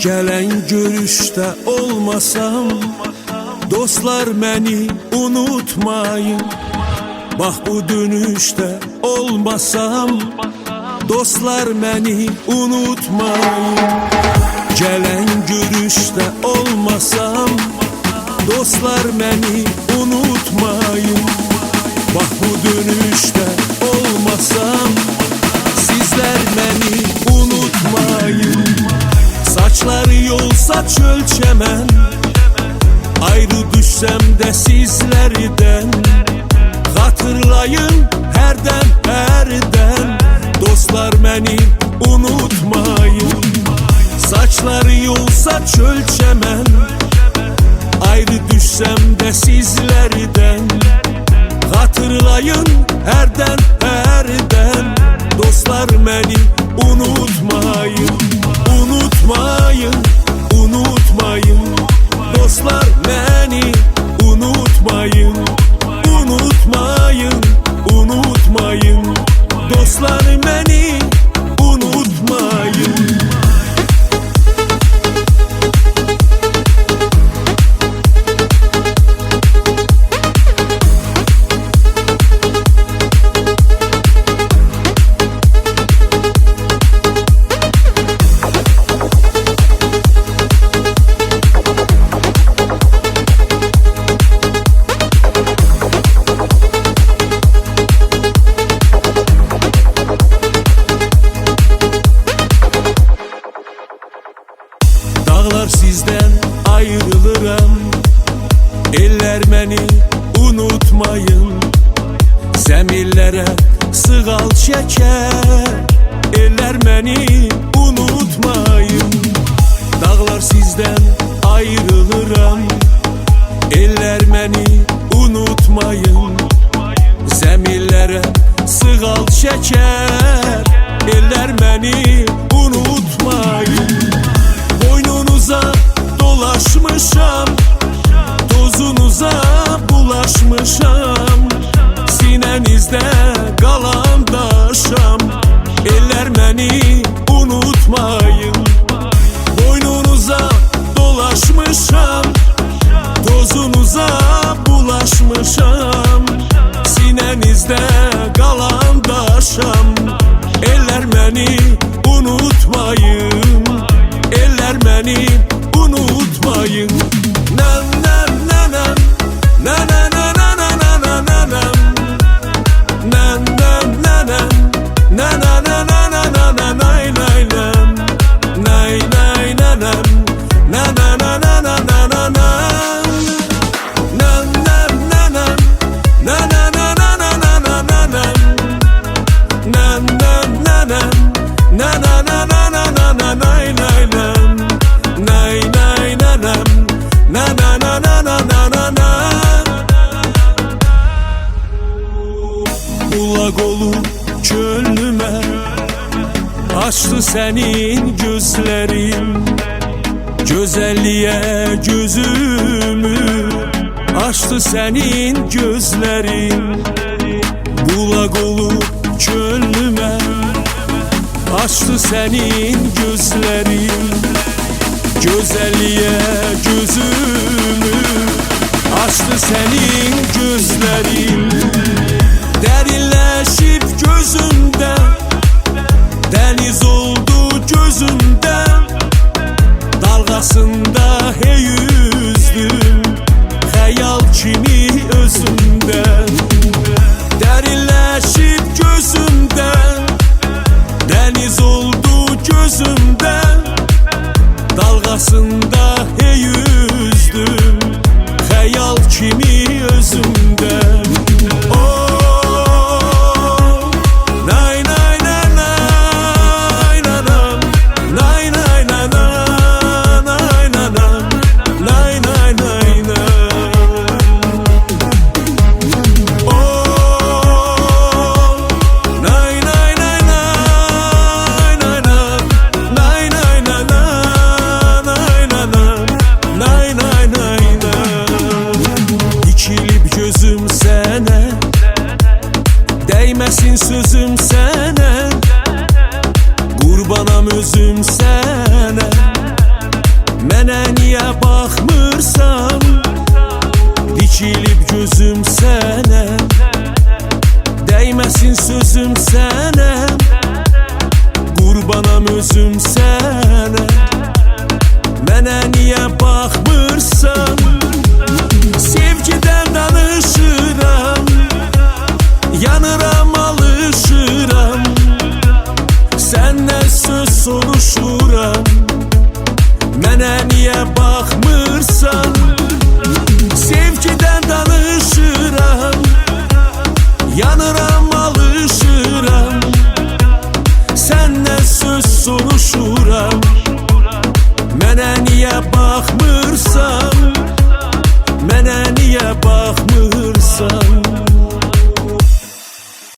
Gelen görüşte olmasam, dostlar məni unutmayın. Bak bu dönüşte olmasam, dostlar məni unutmayın. Gelen görüşte olmasam, dostlar məni unutmayın. Bak bu dönüşte olmasam, sizler məni unutmayın. Saçları yolsa çöl çemen, ayrı düşsem de sizlerden. Hatırlayın herden herden, dostlar məni unutmayın. Saçları yolsa çöl çemen, ayrı düşsem de sizlerden. Hatırlayın herden herden, dostlar məni unutmayın. Unutmayın, unutmayın, dostlar məni unutmayın. Unutmayın, unutmayın, dostlar məni unutmayın. Dağlar sizden ayrılıram, eller məni unutmayın. Zəmillərə sığal çəkər, eller məni unutmayın. Dağlar sizden ayrılıram, eller məni unutmayın. Zəmillərə sığal çəkər, eller məni unutmayın. Boynunuza dolaşmışam, tozunuza bulaşmışam. Sinenizde qalan daşam, eller məni unutmayın. Boynunuza dolaşmışam, tozunuza bulaşmışam. Sinenizde qalan daşam, eller məni unutmayın. Eller məni unutmayın. Nam nam nam nam nam nam nam nam nam nam nam nam nam nam nam nam nam nam nay nay nam nay nay nam na na na na na na na na nam nam nam na na na na na na na na nam nam nam nam na na na na na na na nay nay nam nay nay na nam na na na na na na na na. Ulaq olub könlümə açdı senin gözlerin. Gözəlliyə gözümü açdı senin gözlerin. Bulaq olub könlümə açdı senin gözlerin. Gözəlliyə gözümü açdı senin gözlerin. Derinleşip gözümde, deniz oldu gözümde. Dalgasında hey yüzdüm, hayal kimi özümde. Derinleşip gözümde, deniz oldu gözümde. Dalgasında hey yüzdüm, hayal kimi özümde. Değmesin sözüm sənə, qurbanam özüm sənə. Mənə niyə baxmırsan? Dikilib gözüm sənə, dəyməsin sözüm sənə, qurbanam özüm sənə. Mənə niyə baxmırsan? Sevgidən danışıram, yanıram, alışıram, səndən söz soruşuram. Mənə niyə baxmırsan? Sevgidən danışıram, yanıram, alışıram, səndən söz soruşuram. Mənə niyə baxmırsan?